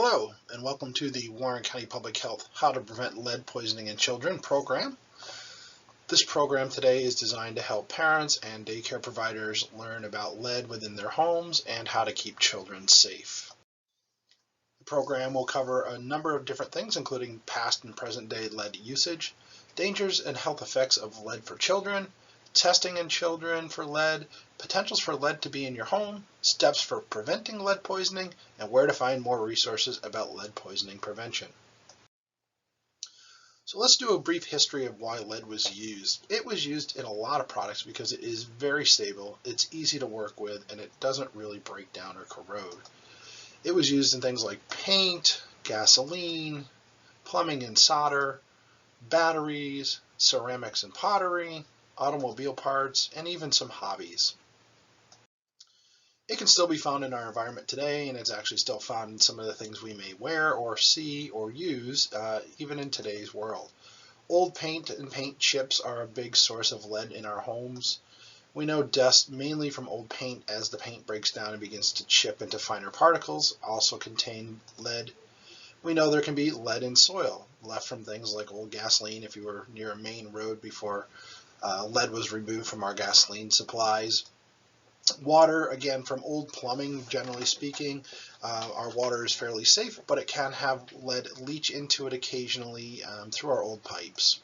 Hello, and welcome to the Warren County Public Health How to Prevent Lead Poisoning in Children program. This program today is designed to help parents and daycare providers learn about lead within their homes and how to keep children safe. The program will cover a number of different things, including past and present day lead usage, dangers and health effects of lead for children, testing in children for lead, potentials for lead to be in your home, steps for preventing lead poisoning, and where to find more resources about lead poisoning prevention. So let's do a brief history of why lead was used. It was used in a lot of products because it is very stable, it's easy to work with, and it doesn't really break down or corrode. It was used in things like paint, gasoline, plumbing and solder, batteries, ceramics and pottery, automobile parts, and even some hobbies. It can still be found in our environment today, and it's actually still found in some of the things we may wear or see or use, even in today's world. Old paint and paint chips are a big source of lead in our homes. We know dust mainly from old paint, as the paint breaks down and begins to chip into finer particles, also contain lead. We know there can be lead in soil, left from things like old gasoline if you were near a main road before lead was removed from our gasoline supplies. Water, again, from old plumbing, generally speaking, our water is fairly safe, but it can have lead leach into it occasionally through our old pipes.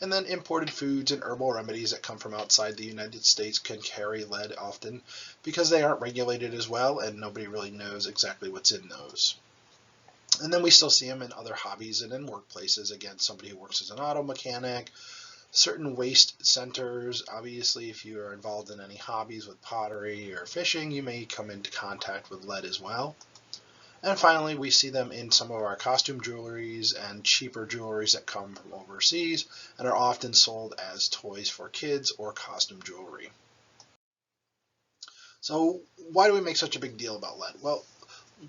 And then imported foods and herbal remedies that come from outside the United States can carry lead often because they aren't regulated as well and nobody really knows exactly what's in those. And then we still see them in other hobbies and in workplaces. Again, somebody who works as an auto mechanic, certain waste centers. Obviously, if you are involved in any hobbies with pottery or fishing, you may come into contact with lead as well. And finally, we see them in some of our costume jewelries and cheaper jewelries that come from overseas and are often sold as toys for kids or costume jewelry. So why do we make such a big deal about lead? Well,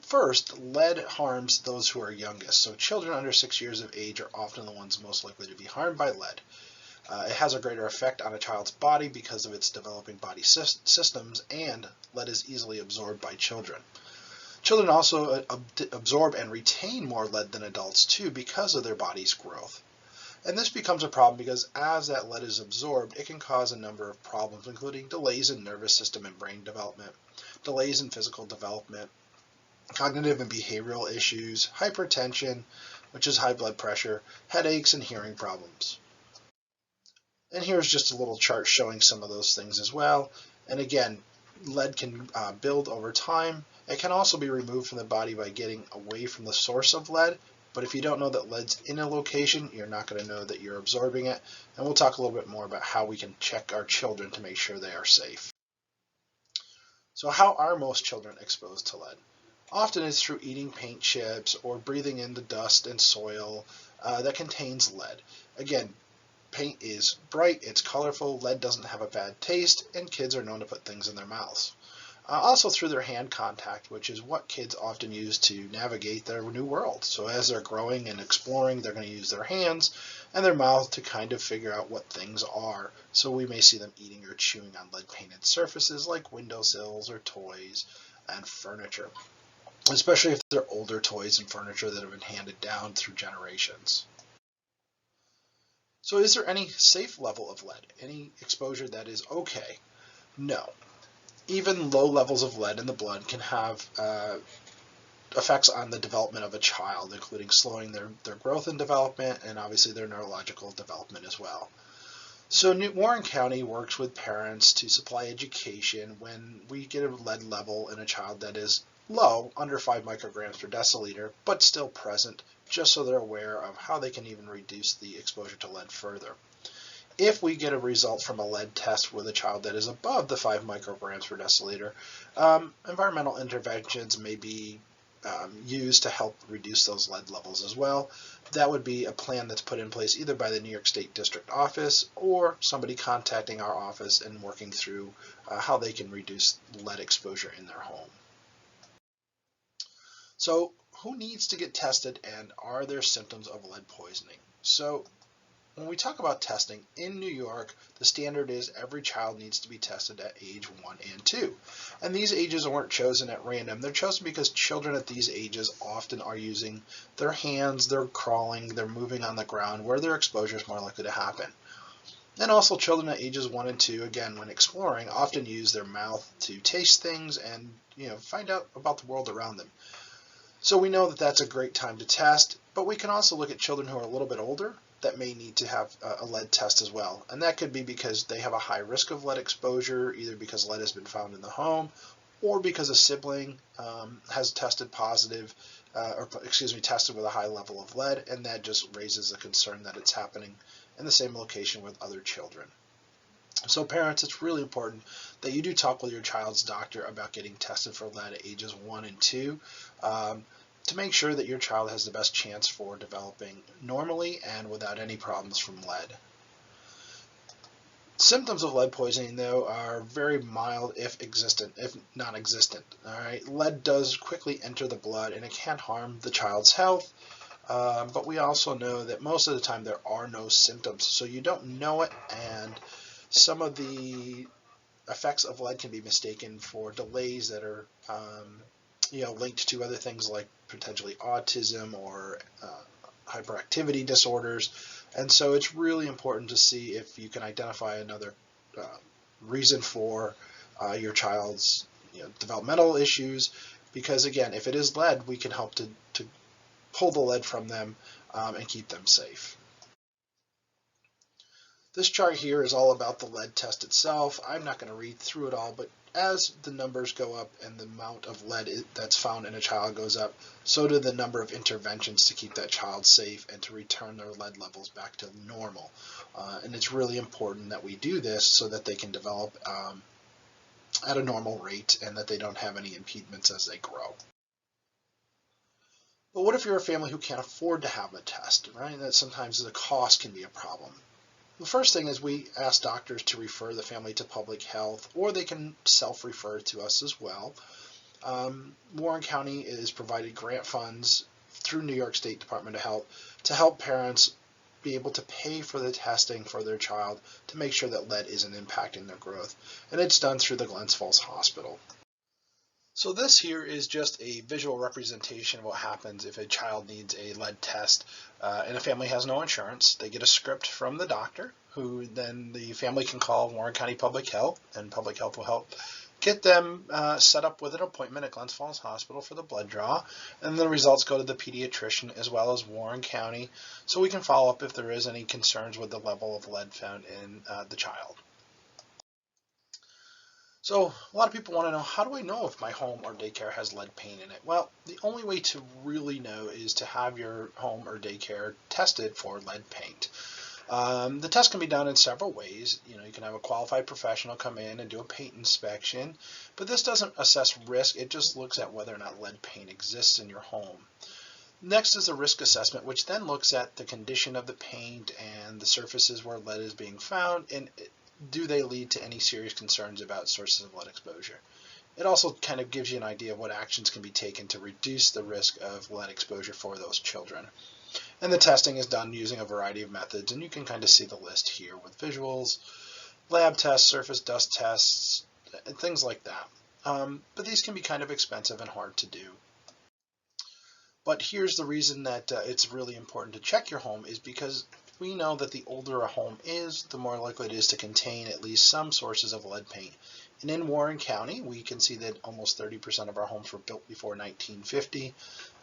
first, lead harms those who are youngest. So children under 6 years of age are often the ones most likely to be harmed by lead. It has a greater effect on a child's body because of its developing body systems, and lead is easily absorbed by children. Children also absorb and retain more lead than adults too because of their body's growth. And this becomes a problem because as that lead is absorbed, it can cause a number of problems, including delays in nervous system and brain development, delays in physical development, cognitive and behavioral issues, hypertension, which is high blood pressure, headaches, and hearing problems. And here's just a little chart showing some of those things as well. And again, lead can build over time. It can also be removed from the body by getting away from the source of lead. But if you don't know that lead's in a location, you're not going to know that you're absorbing it. And we'll talk a little bit more about how we can check our children to make sure they are safe. So how are most children exposed to lead? Often it's through eating paint chips or breathing in the dust and soil that contains lead. Again, paint is bright, it's colorful, lead doesn't have a bad taste, and kids are known to put things in their mouths. Also through their hand contact, which is what kids often use to navigate their new world. So as they're growing and exploring, they're going to use their hands and their mouth to kind of figure out what things are. So we may see them eating or chewing on lead-painted surfaces like windowsills or toys and furniture, especially if they're older toys and furniture that have been handed down through generations. So is there any safe level of lead? Any exposure that is okay? No. Even low levels of lead in the blood can have effects on the development of a child, including slowing their growth and development, and obviously their neurological development as well. So Warren County works with parents to supply education when we get a lead level in a child that is low, under 5 micrograms per deciliter, but still present, just so they're aware of how they can even reduce the exposure to lead further. If we get a result from a lead test with a child that is above the 5 micrograms per deciliter, environmental interventions may be used to help reduce those lead levels as well. That would be a plan that's put in place either by the New York State District Office or somebody contacting our office and working through how they can reduce lead exposure in their home. So who needs to get tested, and are there symptoms of lead poisoning? So when we talk about testing, in New York, the standard is every child needs to be tested at age 1 and 2. And these ages weren't chosen at random. They're chosen because children at these ages often are using their hands, they're crawling, they're moving on the ground, where their exposure is more likely to happen. And also children at ages 1 and 2, again, when exploring, often use their mouth to taste things and find out about the world around them. So we know that that's a great time to test, but we can also look at children who are a little bit older that may need to have a lead test as well. And that could be because they have a high risk of lead exposure, either because lead has been found in the home or because a sibling has tested positive, tested with a high level of lead, and that just raises a concern that it's happening in the same location with other children. So parents, it's really important that you do talk with your child's doctor about getting tested for lead at ages 1 and 2 to make sure that your child has the best chance for developing normally and without any problems from lead. Symptoms of lead poisoning, though, are very mild if non-existent. All right, lead does quickly enter the blood and it can harm the child's health. But we also know that most of the time there are no symptoms, so you don't know it, and some of the effects of lead can be mistaken for delays that are linked to other things like potentially autism or hyperactivity disorders. And so it's really important to see if you can identify another reason for your child's developmental issues, because again, if it is lead, we can help to pull the lead from them and keep them safe. This chart here is all about the lead test itself. I'm not going to read through it all, but as the numbers go up and the amount of lead that's found in a child goes up, so do the number of interventions to keep that child safe and to return their lead levels back to normal. And it's really important that we do this so that they can develop at a normal rate and that they don't have any impediments as they grow. But what if you're a family who can't afford to have a test, right? That sometimes the cost can be a problem. The first thing is we ask doctors to refer the family to public health, or they can self-refer to us as well. Warren County is provided grant funds through New York State Department of Health to help parents be able to pay for the testing for their child to make sure that lead isn't impacting their growth. And it's done through the Glens Falls Hospital. So this here is just a visual representation of what happens if a child needs a lead test and a family has no insurance. They get a script from the doctor, who then the family can call Warren County Public Health, and Public Health will help get them set up with an appointment at Glens Falls Hospital for the blood draw, and the results go to the pediatrician as well as Warren County, so we can follow up if there is any concerns with the level of lead found in the child. So a lot of people want to know, how do I know if my home or daycare has lead paint in it? Well, the only way to really know is to have your home or daycare tested for lead paint. The test can be done in several ways. You can have a qualified professional come in and do a paint inspection, but this doesn't assess risk. It just looks at whether or not lead paint exists in your home. Next is the risk assessment, which then looks at the condition of the paint and the surfaces where lead is being found, and do they lead to any serious concerns about sources of lead exposure. It also kind of gives you an idea of what actions can be taken to reduce the risk of lead exposure for those children. And the testing is done using a variety of methods, and you can kind of see the list here with visuals, lab tests, surface dust tests, and things like that. But these can be kind of expensive and hard to do. But here's the reason that it's really important to check your home, is because we know that the older a home is, the more likely it is to contain at least some sources of lead paint. And in Warren County, we can see that almost 30% of our homes were built before 1950,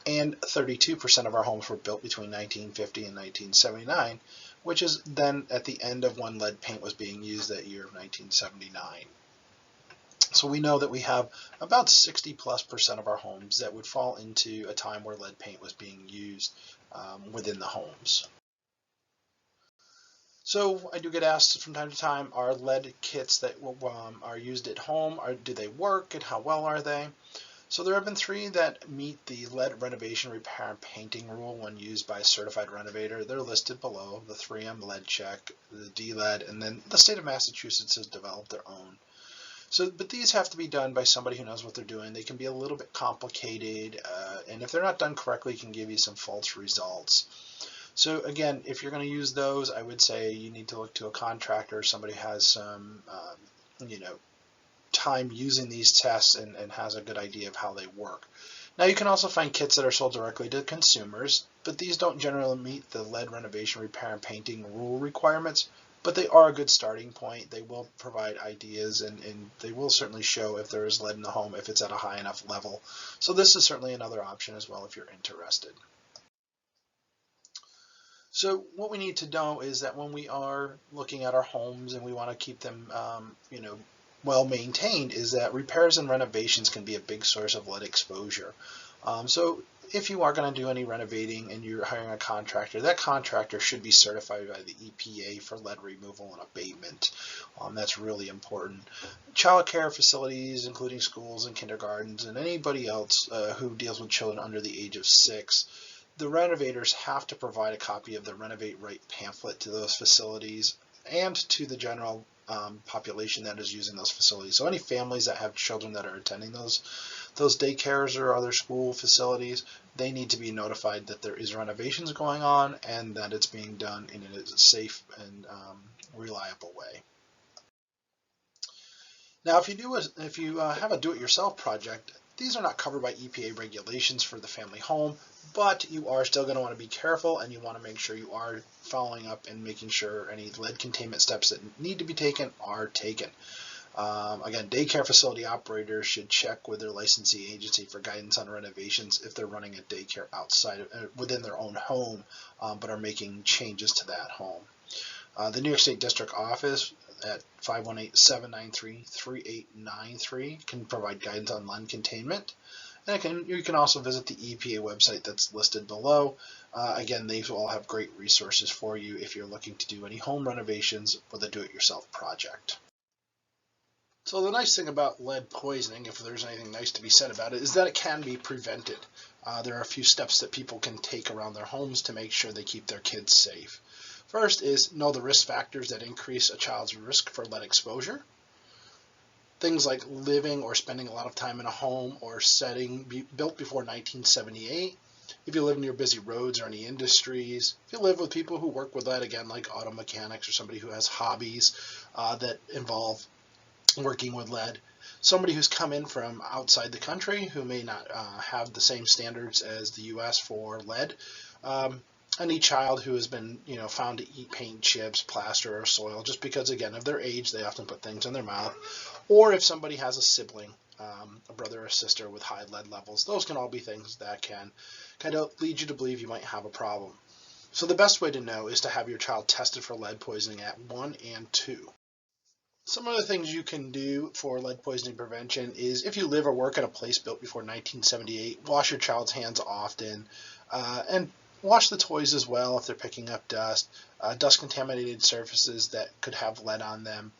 and 32% of our homes were built between 1950 and 1979, which is then at the end of when lead paint was being used that year of 1979. So we know that we have about 60+% of our homes that would fall into a time where lead paint was being used within the homes. So I do get asked from time to time, are lead kits that are used at home, do they work, and how well are they? So there have been 3 that meet the lead renovation, repair, and painting rule when used by a certified renovator. They're listed below: the 3M lead check, the D-lead, and then the state of Massachusetts has developed their own. So, but these have to be done by somebody who knows what they're doing. They can be a little bit complicated, and if they're not done correctly, can give you some false results. So again, if you're going to use those, I would say you need to look to a contractor, somebody who has some, time using these tests and has a good idea of how they work. Now you can also find kits that are sold directly to consumers, but these don't generally meet the lead renovation, repair, and painting rule requirements, but they are a good starting point. They will provide ideas and they will certainly show if there is lead in the home, if it's at a high enough level. So this is certainly another option as well if you're interested. So what we need to know is that when we are looking at our homes and we want to keep them, well maintained, is that repairs and renovations can be a big source of lead exposure. So if you are going to do any renovating and you're hiring a contractor, that contractor should be certified by the EPA for lead removal and abatement. That's really important. Child care facilities, including schools and kindergartens, and anybody else who deals with children under the age of 6, the renovators have to provide a copy of the Renovate Right pamphlet to those facilities and to the general population that is using those facilities. So any families that have children that are attending those daycares or other school facilities, they need to be notified that there is renovations going on and that it's being done in a safe and reliable way. Now, if you have a do-it-yourself project, these are not covered by EPA regulations for the family home, but you are still going to want to be careful and you want to make sure you are following up and making sure any lead containment steps that need to be taken are taken. Again, daycare facility operators should check with their licensee agency for guidance on renovations if they're running a daycare outside within their own home, but are making changes to that home. The New York State District Office at 518-793-3893 can provide guidance on lead containment. And you can also visit the EPA website that's listed below. Again, these will all have great resources for you if you're looking to do any home renovations with a do-it-yourself project. So the nice thing about lead poisoning, if there's anything nice to be said about it, is that it can be prevented. There are a few steps that people can take around their homes to make sure they keep their kids safe. First is know the risk factors that increase a child's risk for lead exposure. Things like living or spending a lot of time in a home or setting built before 1978. If you live near busy roads or any industries. If you live with people who work with lead, again, like auto mechanics or somebody who has hobbies that involve working with lead. Somebody who's come in from outside the country who may not have the same standards as the U.S. for lead. Any child who has been, found to eat paint chips, plaster, or soil, just because, again, of their age, they often put things in their mouth. Or if somebody has a sibling, a brother or sister with high lead levels, those can all be things that can kind of lead you to believe you might have a problem. So the best way to know is to have your child tested for lead poisoning at 1 and 2. Some of the things you can do for lead poisoning prevention is if you live or work in a place built before 1978, wash your child's hands often, and wash the toys as well if they're picking up dust. Dust-contaminated surfaces that could have lead on them.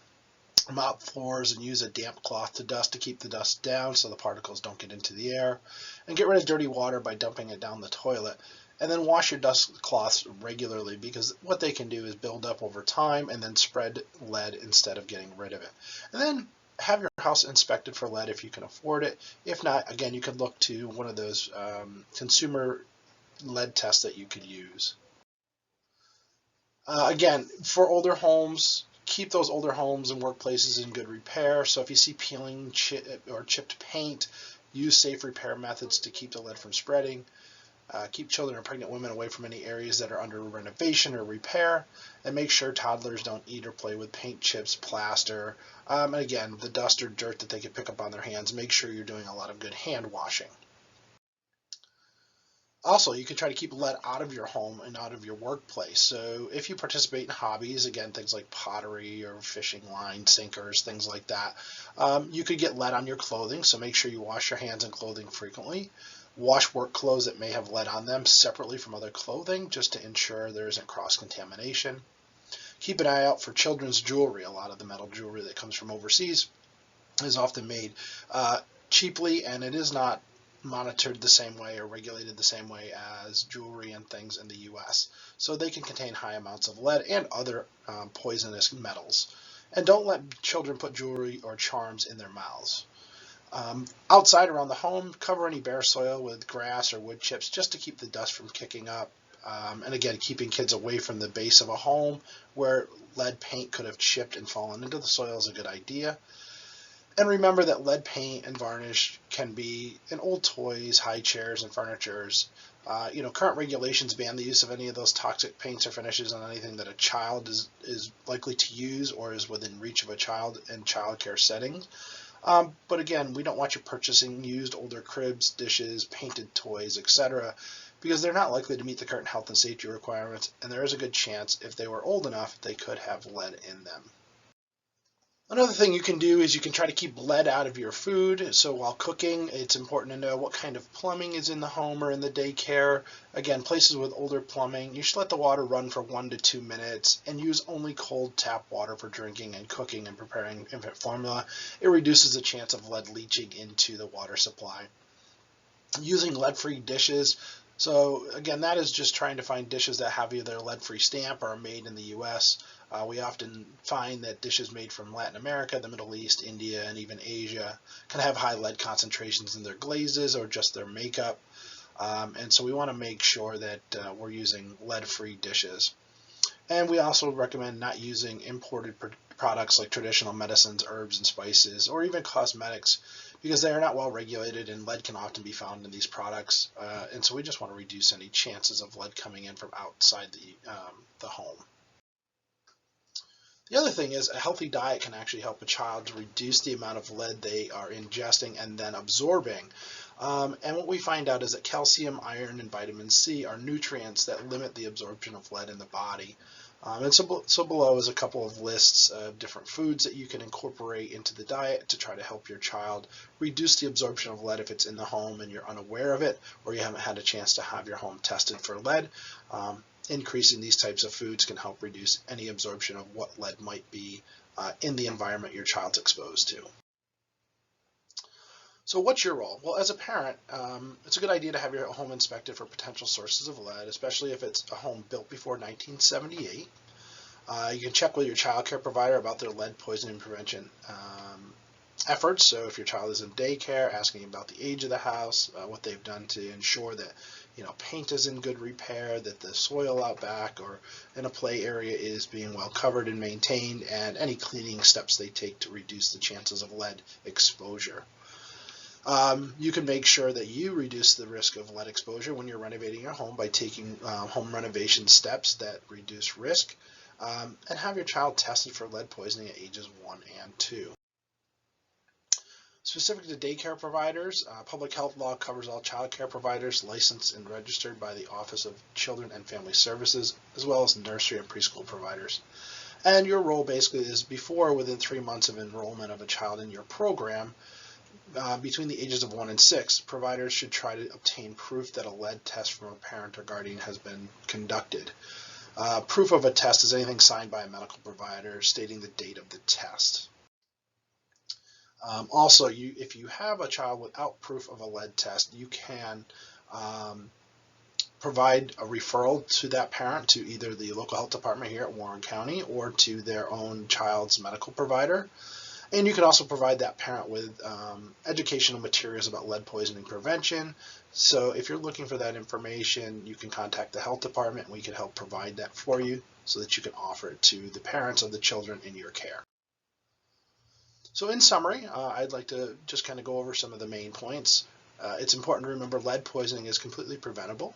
Mop floors and use a damp cloth to dust to keep the dust down so the particles don't get into the air. And get rid of dirty water by dumping it down the toilet. And then wash your dust cloths regularly because what they can do is build up over time and then spread lead instead of getting rid of it. And then have your house inspected for lead if you can afford it. If not, again, you can look to one of those consumer lead tests that you could use. Again, for older homes, keep those older homes and workplaces in good repair. So if you see peeling or chipped paint, use safe repair methods to keep the lead from spreading. Keep children and pregnant women away from any areas that are under renovation or repair, and make sure toddlers don't eat or play with paint chips, plaster, and again, the dust or dirt that they could pick up on their hands. Make sure you're doing a lot of good hand washing. Also, you can try to keep lead out of your home and out of your workplace. So if you participate in hobbies, again, things like pottery or fishing line sinkers, things like that, you could get lead on your clothing. So make sure you wash your hands and clothing frequently. Wash work clothes that may have lead on them separately from other clothing just to ensure there isn't cross-contamination. Keep an eye out for children's jewelry. A lot of the metal jewelry that comes from overseas is often made cheaply, and it is not monitored the same way or regulated the same way as jewelry and things in the U.S. So they can contain high amounts of lead and other poisonous metals. And don't let children put jewelry or charms in their mouths. Outside around the home, cover any bare soil with grass or wood chips just to keep the dust from kicking up. And again, keeping kids away from the base of a home where lead paint could have chipped and fallen into the soil is a good idea. And remember that lead paint and varnish can be in old toys, high chairs, and furnitures. Current regulations ban the use of any of those toxic paints or finishes on anything that a child is likely to use or is within reach of a child in childcare settings. But again, we don't want you purchasing used older cribs, dishes, painted toys, etc., because they're not likely to meet the current health and safety requirements, and there is a good chance if they were old enough, they could have lead in them. Another thing you can do is you can try to keep lead out of your food. So while cooking, it's important to know what kind of plumbing is in the home or in the daycare. Again, places with older plumbing, you should let the water run for 1 to 2 minutes and use only cold tap water for drinking and cooking and preparing infant formula. It reduces the chance of lead leaching into the water supply. Using lead-free dishes. So again, that is just trying to find dishes that have either a lead-free stamp or are made in the U.S. We often find that dishes made from Latin America, the Middle East, India, and even Asia can have high lead concentrations in their glazes or just their makeup. And so we want to make sure that we're using lead-free dishes. And we also recommend not using imported products like traditional medicines, herbs, and spices, or even cosmetics, because they are not well regulated and lead can often be found in these products. And so we just want to reduce any chances of lead coming in from outside the home. The other thing is a healthy diet can actually help a child to reduce the amount of lead they are ingesting and then absorbing. And what we find out is that calcium, iron, and vitamin C are nutrients that limit the absorption of lead in the body. And so below is a couple of lists of different foods that you can incorporate into the diet to try to help your child reduce the absorption of lead if it's in the home and you're unaware of it, or you haven't had a chance to have your home tested for lead. Increasing these types of foods can help reduce any absorption of what lead might be in the environment your child's exposed to. So what's your role? Well, as a parent, it's a good idea to have your home inspected for potential sources of lead, especially if it's a home built before 1978. You can check with your child care provider about their lead poisoning prevention efforts. So if your child is in daycare, asking about the age of the house, what they've done to ensure that paint is in good repair, that the soil out back or in a play area is being well covered and maintained, and any cleaning steps they take to reduce the chances of lead exposure. You can make sure that you reduce the risk of lead exposure when you're renovating your home by taking home renovation steps that reduce risk, and have your child tested for lead poisoning at ages 1 and 2. Specific to daycare providers, public health law covers all child care providers licensed and registered by the Office of Children and Family Services, as well as nursery and preschool providers. And your role basically is within 3 months of enrollment of a child in your program, between the ages of 1 and 6, providers should try to obtain proof that a lead test from a parent or guardian has been conducted. Proof of a test is anything signed by a medical provider stating the date of the test. Also, if you have a child without proof of a lead test, you can provide a referral to that parent to either the local health department here at Warren County or to their own child's medical provider. And you can also provide that parent with educational materials about lead poisoning prevention. So if you're looking for that information, you can contact the health department and we can help provide that for you so that you can offer it to the parents of the children in your care. So in summary, I'd like to just kind of go over some of the main points. It's important to remember lead poisoning is completely preventable.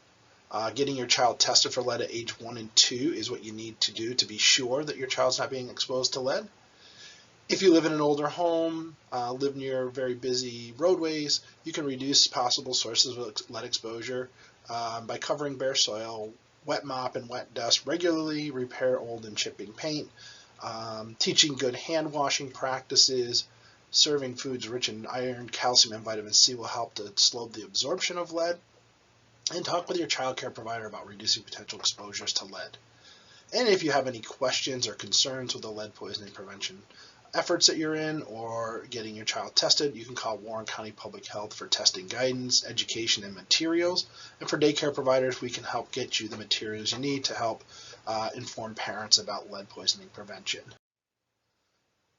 Getting your child tested for lead at age 1 and 2 is what you need to do to be sure that your child's not being exposed to lead. If you live in an older home, live near very busy roadways, you can reduce possible sources of lead exposure by covering bare soil, wet mop and wet dust regularly, repair old and chipping paint, teaching good hand washing practices, serving foods rich in iron, calcium, and vitamin C will help to slow the absorption of lead, and talk with your child care provider about reducing potential exposures to lead. And if you have any questions or concerns with the lead poisoning prevention efforts that you're in or getting your child tested, you can call Warren County Public Health for testing guidance, education, and materials. And for daycare providers, we can help get you the materials you need to help inform parents about lead poisoning prevention.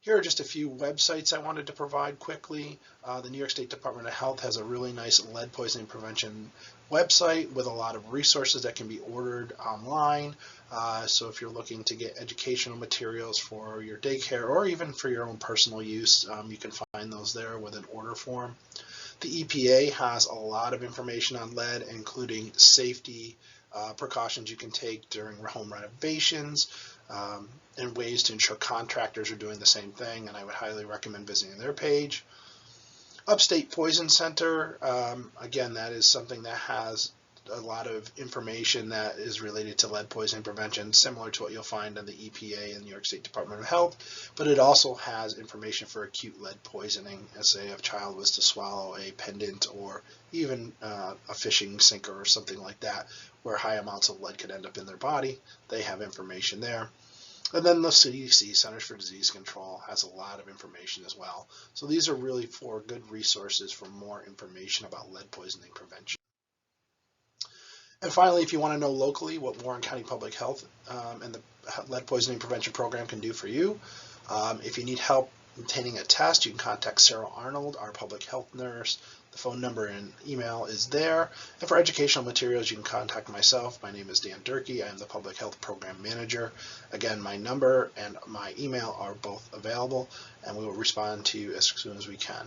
Here are just a few websites I wanted to provide quickly. The New York State Department of Health has a really nice lead poisoning prevention website with a lot of resources that can be ordered online. So if you're looking to get educational materials for your daycare or even for your own personal use, you can find those there with an order form. The EPA has a lot of information on lead, including safety precautions you can take during home renovations, and ways to ensure contractors are doing the same thing, and I would highly recommend visiting their page. Upstate Poison Center, again, that is something that has a lot of information that is related to lead poisoning prevention, similar to what you'll find on the EPA and New York State Department of Health, but it also has information for acute lead poisoning, as say if a child was to swallow a pendant or even a fishing sinker or something like that, where high amounts of lead could end up in their body. They have information there. And then the CDC, Centers for Disease Control, has a lot of information as well. So these are really 4 good resources for more information about lead poisoning prevention. And finally, if you want to know locally what Warren County Public Health and the lead poisoning prevention program can do for you, if you need help obtaining a test, you can contact Sarah Arnold, our public health nurse. The phone number and email is there. And for educational materials, you can contact myself. My name is Dan Durkee. I am the Public Health Program Manager. Again, my number and my email are both available, and we will respond to you as soon as we can.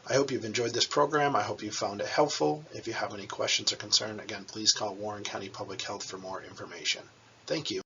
I hope you've enjoyed this program. I hope you found it helpful. If you have any questions or concern, again, please call Warren County Public Health for more information. Thank you.